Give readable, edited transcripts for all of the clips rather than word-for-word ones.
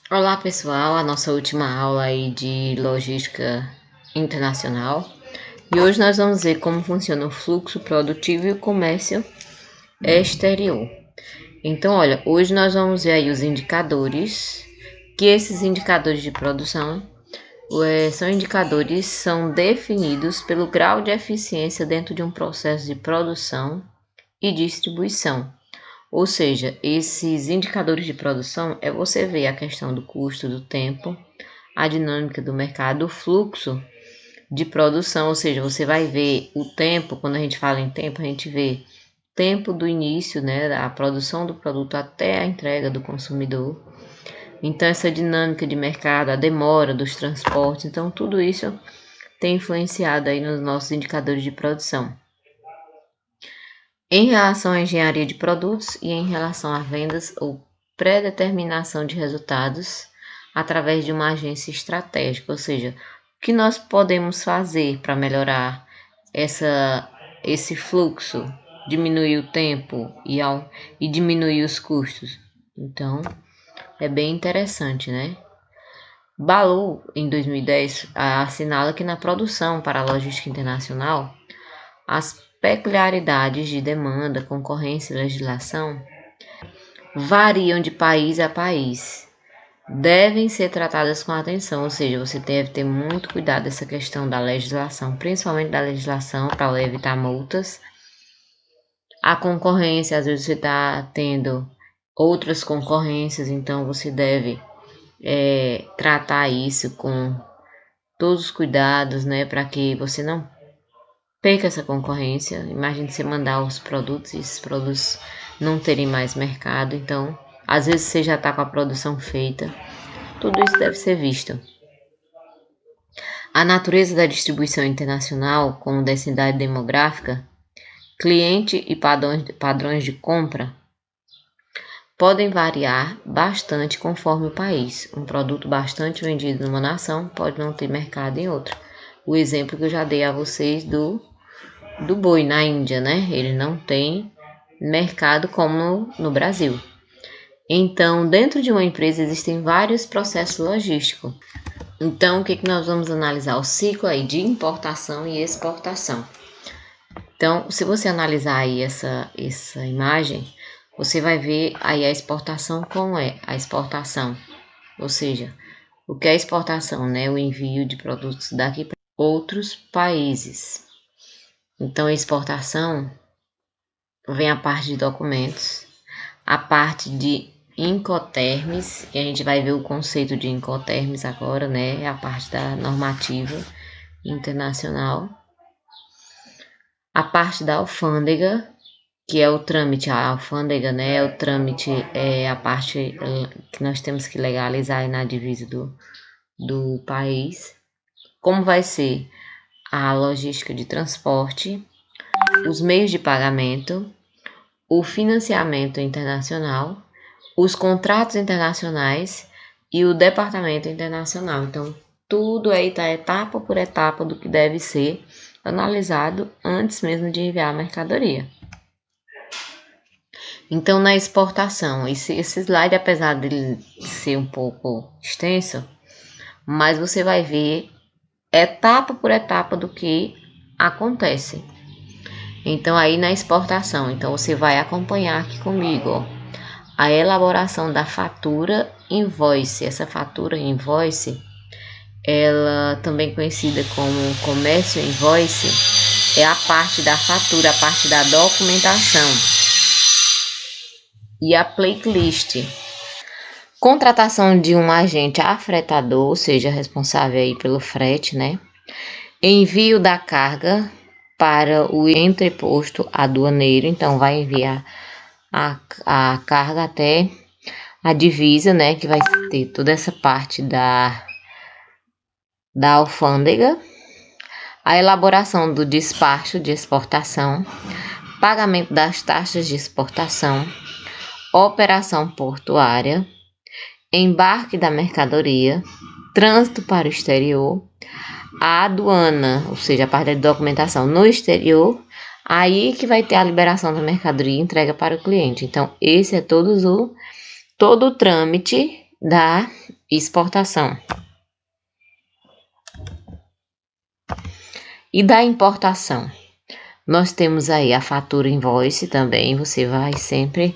Olá pessoal, a nossa última aula aí de logística internacional e hoje nós vamos ver como funciona o fluxo produtivo e o comércio exterior. Então, olha, hoje nós vamos ver aí os indicadores, que esses indicadores de produção são definidos pelo grau de eficiência dentro de um processo de produção e distribuição. Ou seja, esses indicadores de produção é você ver a questão do custo, do tempo, a dinâmica do mercado, o fluxo de produção, ou seja, você vai ver o tempo. Quando a gente fala em tempo, a gente vê tempo do início, né, da produção do produto até a entrega do consumidor. Então, essa dinâmica de mercado, a demora dos transportes, então tudo isso tem influenciado aí nos nossos indicadores de produção. Em relação à engenharia de produtos e em relação a vendas ou pré-determinação de resultados através de uma agência estratégica, ou seja, o que nós podemos fazer para melhorar esse fluxo, diminuir o tempo e diminuir os custos. Então, é bem interessante, né? Balu, em 2010, assinala que na produção para a logística internacional, as peculiaridades de demanda, concorrência e legislação variam de país a país. Devem ser tratadas com atenção, ou seja, você deve ter muito cuidado dessa questão da legislação, principalmente da legislação para evitar multas. A concorrência, às vezes você está tendo outras concorrências, então você deve tratar isso com todos os cuidados, né, para que você não perca essa concorrência. Imagine você mandar os produtos e esses produtos não terem mais mercado. Então, às vezes você já está com a produção feita. Tudo isso deve ser visto. A natureza da distribuição internacional, como densidade demográfica, cliente e padrões de compra, podem variar bastante conforme o país. Um produto bastante vendido numa nação pode não ter mercado em outra. O exemplo que eu já dei a vocês do boi na Índia, né? Ele não tem mercado como no Brasil. Então, dentro de uma empresa existem vários processos logísticos. Então, o que nós vamos analisar? O ciclo aí de importação e exportação. Então, se você analisar aí essa imagem, você vai ver aí a exportação, como é a exportação. Ou seja, o que é a exportação, né? O envio de produtos daqui para outros países. Então, a exportação vem a parte de documentos, a parte de Incoterms, que a gente vai ver o conceito de Incoterms agora, né? É a parte da normativa internacional. A parte da alfândega, que é o trâmite, a alfândega, né? É o trâmite, é a parte que nós temos que legalizar aí na divisa do país. Como vai ser a logística de transporte, os meios de pagamento, o financiamento internacional, os contratos internacionais e o departamento internacional. Então, tudo aí está etapa por etapa do que deve ser analisado antes mesmo de enviar a mercadoria. Então, na exportação, esse slide, apesar de ser um pouco extenso, mas você vai ver etapa por etapa do que acontece. Então, aí na exportação, então você vai acompanhar aqui comigo, ó, a elaboração da fatura invoice. Essa fatura invoice, ela também conhecida como comércio invoice, é a parte da fatura, a parte da documentação. E a plate-list, contratação de um agente afretador, ou seja, responsável aí pelo frete, né? Envio da carga para o entreposto aduaneiro, então vai enviar a carga até a divisa, né, que vai ter toda essa parte da alfândega, a elaboração do despacho de exportação, pagamento das taxas de exportação, operação portuária, embarque da mercadoria, trânsito para o exterior, a aduana, ou seja, a parte da documentação no exterior, aí que vai ter a liberação da mercadoria e entrega para o cliente. Então, esse é todo o trâmite da exportação. E da importação, nós temos aí a fatura invoice também. Você vai sempre,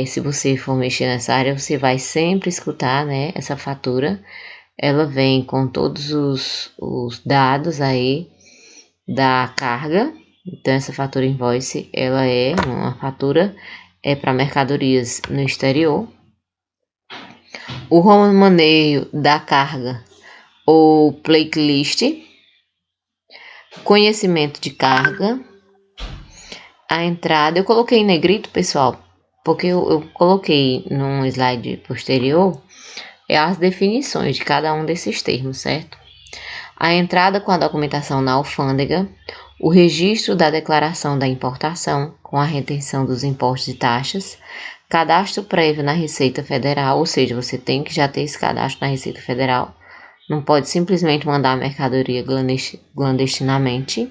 se você for mexer nessa área, você vai sempre escutar, né, essa fatura. Ela vem com todos os dados aí da carga. Então, essa fatura invoice, ela é uma fatura para mercadorias no exterior. O romaneio da carga ou plate list, conhecimento de carga, a entrada. Eu coloquei em negrito, pessoal, porque eu coloquei num slide posterior as definições de cada um desses termos, certo? A entrada com a documentação na alfândega, o registro da declaração da importação com a retenção dos impostos e taxas, cadastro prévio na Receita Federal, ou seja, você tem que já ter esse cadastro na Receita Federal, não pode simplesmente mandar a mercadoria clandestinamente.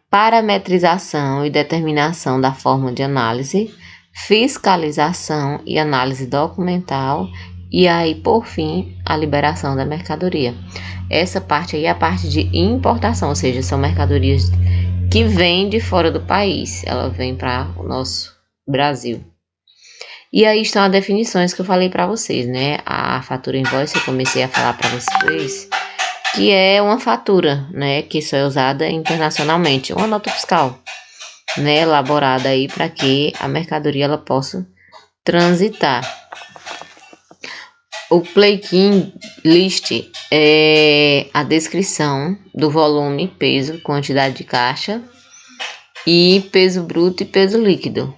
Parametrização e determinação da forma de análise, fiscalização e análise documental, e aí, por fim, a liberação da mercadoria. Essa parte aí é a parte de importação, ou seja, são mercadorias que vêm de fora do país, ela vem para o nosso Brasil. E aí estão as definições que eu falei para vocês, né? A fatura invoice, eu comecei a falar para vocês, que é uma fatura, né? Que só é usada internacionalmente, uma nota fiscal, né? Elaborada aí para que a mercadoria ela possa transitar. O plate list é a descrição do volume, peso, quantidade de caixa e peso bruto e peso líquido.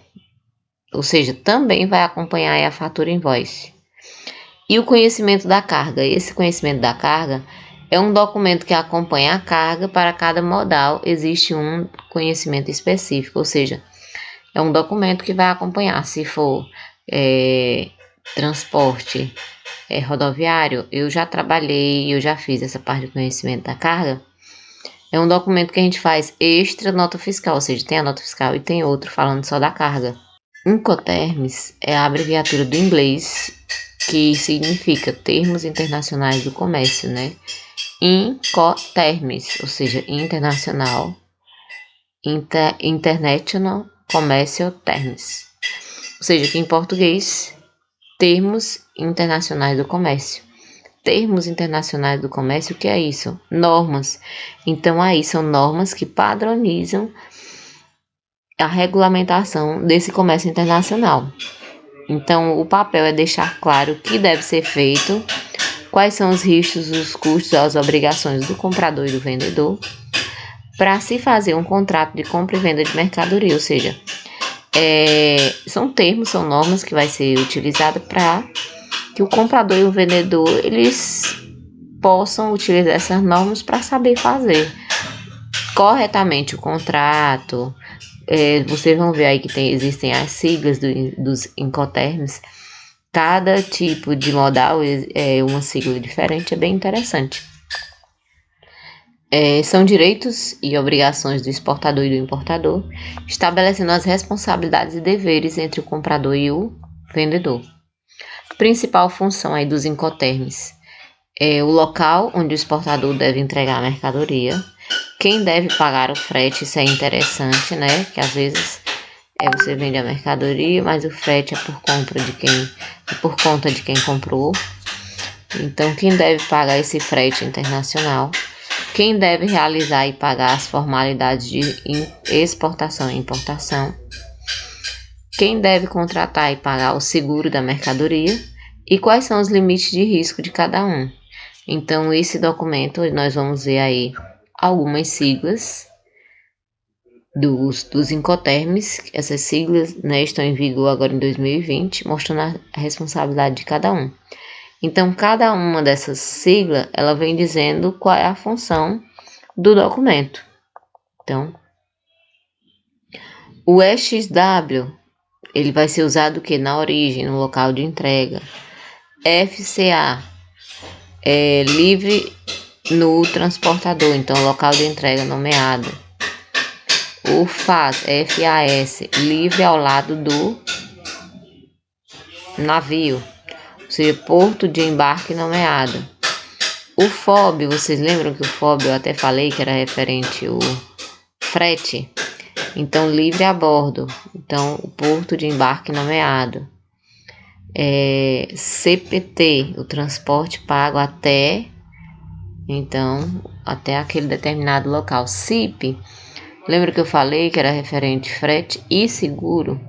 Ou seja, também vai acompanhar a fatura invoice. E o conhecimento da carga. Esse conhecimento da carga é um documento que acompanha a carga. Para cada modal existe um conhecimento específico, ou seja, é um documento que vai acompanhar. Se for transporte rodoviário, eu já trabalhei, eu já fiz essa parte do conhecimento da carga. É um documento que a gente faz extra nota fiscal, ou seja, tem a nota fiscal e tem outro falando só da carga. Incoterms é a abreviatura do inglês que significa Termos Internacionais do Comércio, né? Incoterms, ou seja, internacional, International Commercial Terms. Ou seja, que em português, Termos Internacionais do Comércio. Termos Internacionais do Comércio, o que é isso? Normas. Então, aí são normas que padronizam a regulamentação desse comércio internacional. Então, o papel é deixar claro o que deve ser feito, quais são os riscos, os custos, as obrigações do comprador e do vendedor, para se fazer um contrato de compra e venda de mercadoria, ou seja, são termos, são normas que vai ser utilizada para que o comprador e o vendedor eles possam utilizar essas normas para saber fazer corretamente o contrato. Vocês vão ver aí que existem as siglas dos Incoterms. Cada tipo de modal é uma sigla diferente, é bem interessante. São direitos e obrigações do exportador e do importador, estabelecendo as responsabilidades e deveres entre o comprador e o vendedor. Principal função aí dos Incoterms é o local onde o exportador deve entregar a mercadoria, quem deve pagar o frete. Isso é interessante, né? Que às vezes você vende a mercadoria, mas o frete é por conta de quem comprou. Então, quem deve pagar esse frete internacional? Quem deve realizar e pagar as formalidades de exportação e importação? Quem deve contratar e pagar o seguro da mercadoria? E quais são os limites de risco de cada um? Então, esse documento, nós vamos ver aí algumas siglas dos Incoterms. Essas siglas, né, estão em vigor agora em 2020, mostrando a responsabilidade de cada um. Então, cada uma dessas siglas, ela vem dizendo qual é a função do documento. Então, o EXW, ele vai ser usado na origem, no local de entrega. FCA é livre no transportador, então local de entrega nomeado. O FAS, FAS, livre ao lado do navio. ou seja, porto de embarque nomeado. O FOB, vocês lembram que o FOB eu até falei que era referente ao frete? Então, livre a bordo. Então, o porto de embarque nomeado. CPT, o transporte pago até aquele determinado local. CIP, lembra que eu falei que era referente frete e seguro?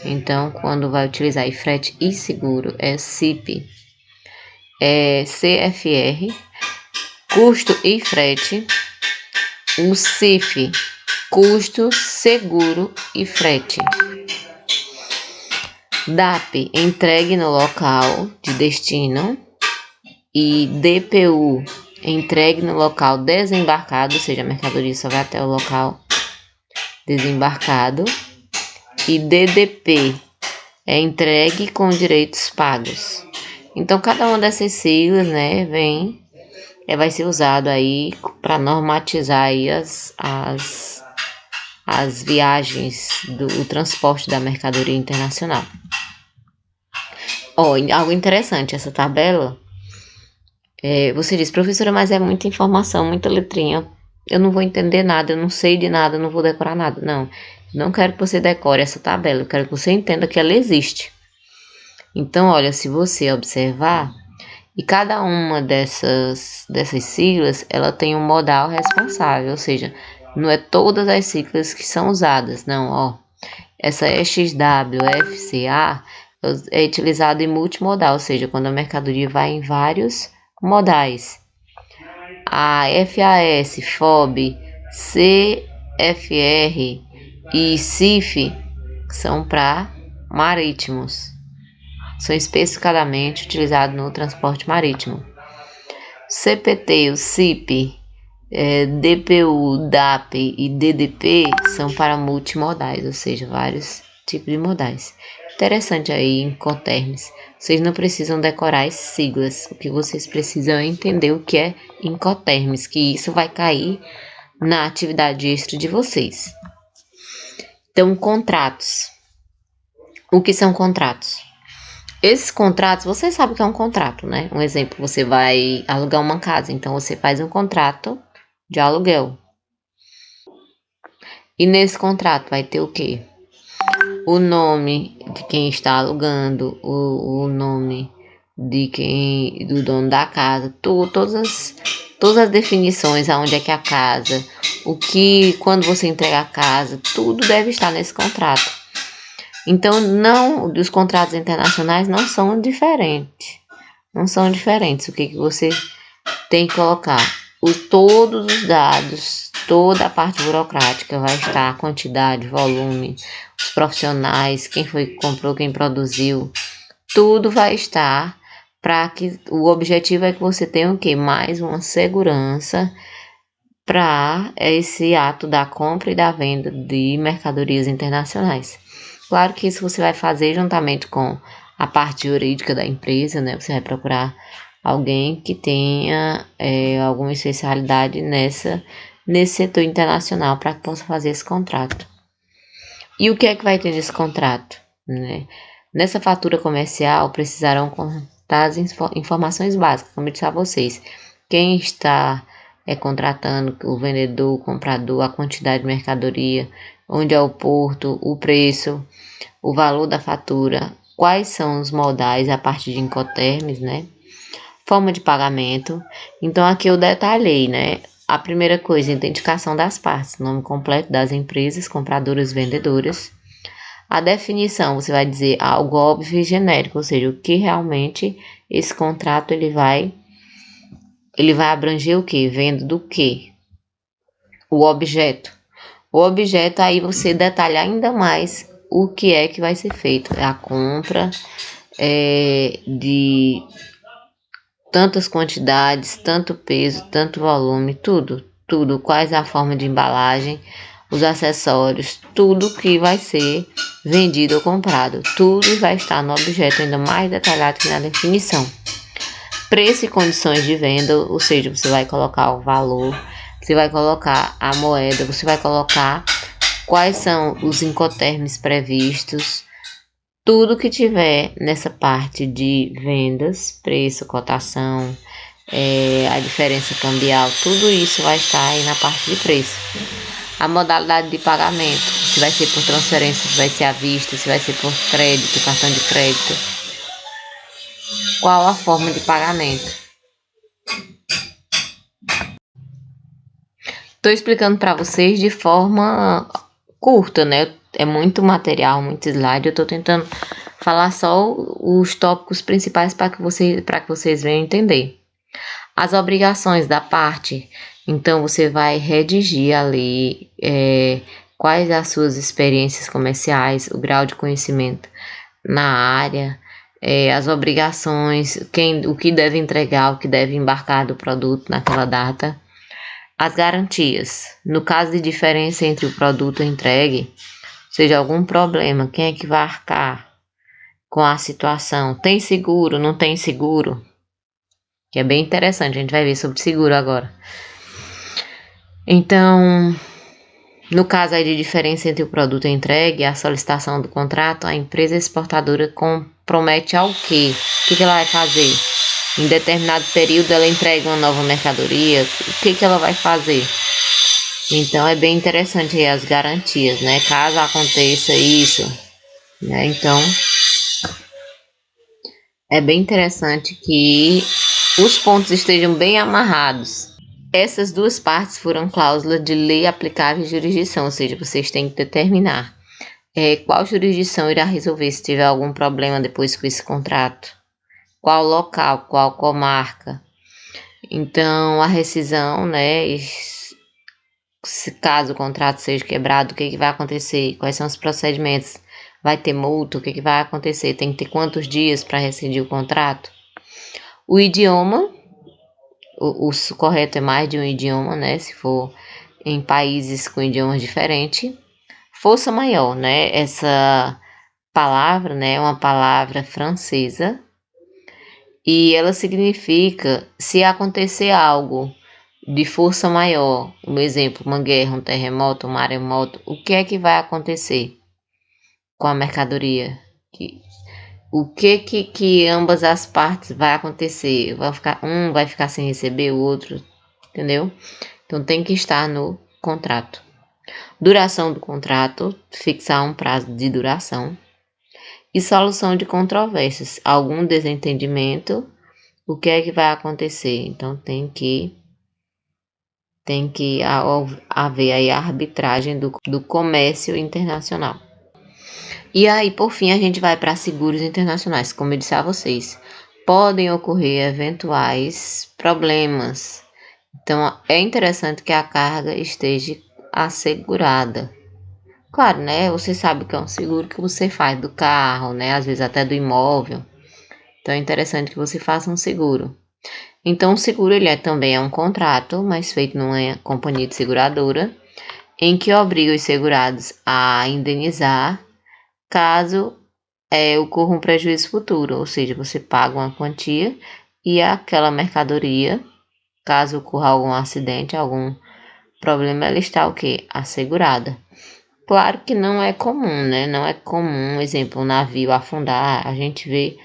Então, quando vai utilizar aí frete e seguro, é CIP. CFR, custo e frete. O CIF, custo, seguro e frete. DAP, entregue no local de destino. E DPU, entregue no local desembarcado, ou seja, a mercadoria só vai até o local desembarcado. E DDP, entregue com direitos pagos. Então, cada uma dessas siglas, né, vai ser usado aí para normatizar aí as viagens do transporte da mercadoria internacional. Algo interessante, essa tabela, você diz, professora, mas é muita informação, muita letrinha, eu não vou entender nada, eu não sei de nada, eu não vou decorar nada. Não quero que você decore essa tabela, eu quero que você entenda que ela existe. Então, olha, se você observar, e cada uma dessas siglas, ela tem um modal responsável, ou seja, não é todas as siglas que são usadas, não, essa EXW, FCA, é utilizada em multimodal, ou seja, quando a mercadoria vai em vários modais. A FAS, FOB, CFR e CIF são para marítimos. São especificadamente utilizados no transporte marítimo. CPT, o CIP, DPU, DAP e DDP são para multimodais, ou seja, vários tipos de modais. Interessante aí, Incoterms. Vocês não precisam decorar as siglas, o que vocês precisam é entender o que é Incoterms, que isso vai cair na atividade extra de vocês. Então, contratos. O que são contratos? Esses contratos, você sabe o que é um contrato, né? Um exemplo, você vai alugar uma casa, então você faz um contrato de aluguel. E nesse contrato vai ter o quê? O nome de quem está alugando, o nome do dono da casa, todas as definições, aonde é que é a casa, quando você entrega a casa, tudo deve estar nesse contrato. Então, os contratos internacionais não são diferentes. O que você tem que colocar? Todos os dados, toda a parte burocrática vai estar, a quantidade, volume, os profissionais, quem foi que comprou, quem produziu, tudo vai estar para que o objetivo é que você tenha o quê? Mais uma segurança para esse ato da compra e da venda de mercadorias internacionais. Claro que isso você vai fazer juntamente com a parte jurídica da empresa, né? Você vai procurar alguém que tenha alguma especialidade nesse setor internacional para que possa fazer esse contrato. E o que é que vai ter nesse contrato? Né? Nessa fatura comercial, precisarão contar as informações básicas, como eu disse a vocês. Quem está contratando, o vendedor, o comprador, a quantidade de mercadoria, onde é o porto, o preço, o valor da fatura, quais são os modais a partir de Incoterms, né? Forma de pagamento. Então, aqui eu detalhei, né? A primeira coisa, identificação das partes, nome completo das empresas, compradoras, vendedoras. A definição, você vai dizer algo óbvio e genérico, ou seja, o que realmente esse contrato ele vai abranger o que? Venda do que? O objeto. O objeto, aí você detalha ainda mais o que é que vai ser feito. É a compra de tantas quantidades, tanto peso, tanto volume, tudo. Quais a forma de embalagem, os acessórios, tudo que vai ser vendido ou comprado. Tudo vai estar no objeto, ainda mais detalhado que na definição. Preço e condições de venda, ou seja, você vai colocar o valor, você vai colocar a moeda, você vai colocar quais são os Incoterms previstos, Tudo que tiver nessa parte de vendas, preço, cotação, a diferença cambial, tudo isso vai estar aí na parte de preço. A modalidade de pagamento, se vai ser por transferência, se vai ser à vista, se vai ser por crédito, cartão de crédito. Qual a forma de pagamento? Estou explicando para vocês de forma curta, né? É muito material, muito slide. Eu estou tentando falar só os tópicos principais para que vocês venham entender. As obrigações da parte, então você vai redigir ali quais as suas experiências comerciais, o grau de conhecimento na área, as obrigações, o que deve entregar, o que deve embarcar do produto naquela data. As garantias, no caso de diferença entre o produto entregue, seja algum problema, quem é que vai arcar com a situação? Tem seguro, não tem seguro? Que é bem interessante, a gente vai ver sobre seguro agora. Então, no caso aí de diferença entre o produto entregue e a solicitação do contrato, a empresa exportadora compromete ao quê? O que ela vai fazer? Em determinado período ela entrega uma nova mercadoria, o que ela vai fazer? Então é bem interessante aí as garantias, né? Caso aconteça isso, né? Então é bem interessante que os pontos estejam bem amarrados. Essas duas partes foram cláusulas de lei aplicável e jurisdição, ou seja, vocês têm que determinar qual jurisdição irá resolver se tiver algum problema depois com esse contrato, qual local, qual comarca. Então a rescisão, né? Se caso o contrato seja quebrado, o que vai acontecer? Quais são os procedimentos? Vai ter multa? O que vai acontecer? Tem que ter quantos dias para rescindir o contrato? O idioma, o correto é mais de um idioma, né? Se for em países com idiomas diferentes. Força maior, né? Essa palavra, né, é uma palavra francesa e ela significa se acontecer algo de força maior, um exemplo, uma guerra, um terremoto, um maremoto, o que é que vai acontecer com a mercadoria? O que ambas as partes vai acontecer? Um vai ficar sem receber, o outro, entendeu? Então tem que estar no contrato. Duração do contrato, fixar um prazo de duração. E solução de controvérsias, algum desentendimento, o que é que vai acontecer? Então tem que haver aí a arbitragem do comércio internacional. E aí, por fim, a gente vai para seguros internacionais. Como eu disse a vocês, podem ocorrer eventuais problemas. Então, é interessante que a carga esteja assegurada. Claro, né? Você sabe que é um seguro que você faz do carro, né? Às vezes até do imóvel. Então, é interessante que você faça um seguro. Então, o seguro ele também é um contrato, mas feito numa companhia de seguradora, em que obriga os segurados a indenizar caso ocorra um prejuízo futuro, ou seja, você paga uma quantia e aquela mercadoria, caso ocorra algum acidente, algum problema, ela está o quê? Assegurada. Claro que não é comum, né? Não é comum, exemplo, um navio afundar, a gente vê,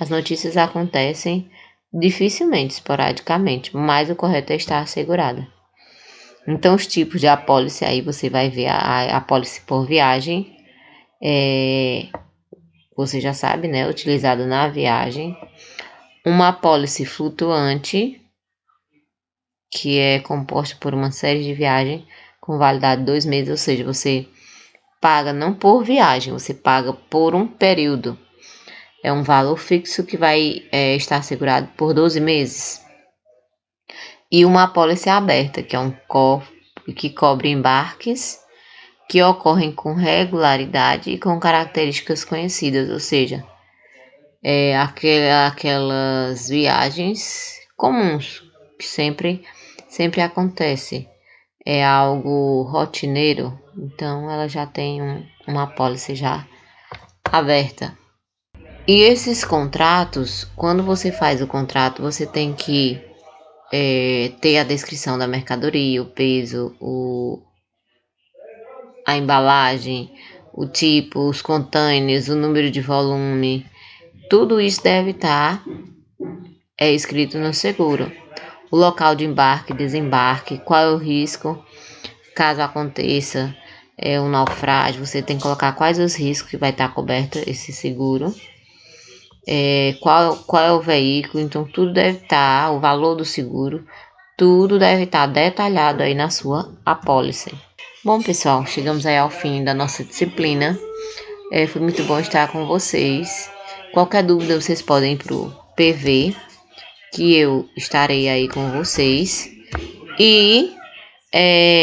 as notícias acontecem dificilmente, esporadicamente, mas o correto é estar assegurada. Então, os tipos de apólice, aí você vai ver a apólice por viagem, você já sabe, né? Utilizado na viagem. Uma apólice flutuante, que é composta por uma série de viagens com validade de 2 meses, ou seja, você paga não por viagem, você paga por um período. É um valor fixo que vai estar assegurado por 12 meses. E uma apólice aberta, que é um cofre que cobre embarques que ocorrem com regularidade e com características conhecidas, ou seja, aquelas viagens comuns que sempre acontece. É algo rotineiro, então ela já tem uma apólice já aberta. E esses contratos, quando você faz o contrato, você tem que ter a descrição da mercadoria, o peso, a embalagem, o tipo, os containers, o número de volume, tudo isso deve estar escrito no seguro. O local de embarque, desembarque, qual é o risco, caso aconteça um naufrágio, você tem que colocar quais os riscos que vai estar coberto esse seguro. Qual é o veículo, então tudo deve estar, o valor do seguro, tudo deve estar detalhado aí na sua apólice. Bom, pessoal, chegamos aí ao fim da nossa disciplina. Foi muito bom estar com vocês. Qualquer dúvida, vocês podem ir pro PV, que eu estarei aí com vocês. E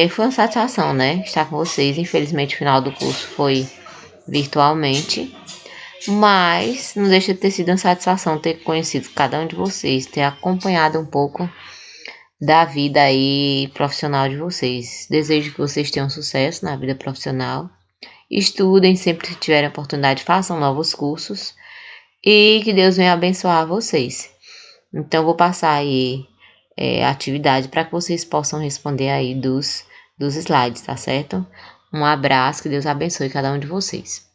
foi uma satisfação, né, estar com vocês. Infelizmente, o final do curso foi virtualmente. Mas não deixa de ter sido uma satisfação ter conhecido cada um de vocês, ter acompanhado um pouco da vida aí profissional de vocês. Desejo que vocês tenham sucesso na vida profissional. Estudem, sempre que tiverem oportunidade, façam novos cursos. E que Deus venha abençoar vocês. Então, vou passar aí a atividade para que vocês possam responder aí dos slides, tá certo? Um abraço, que Deus abençoe cada um de vocês.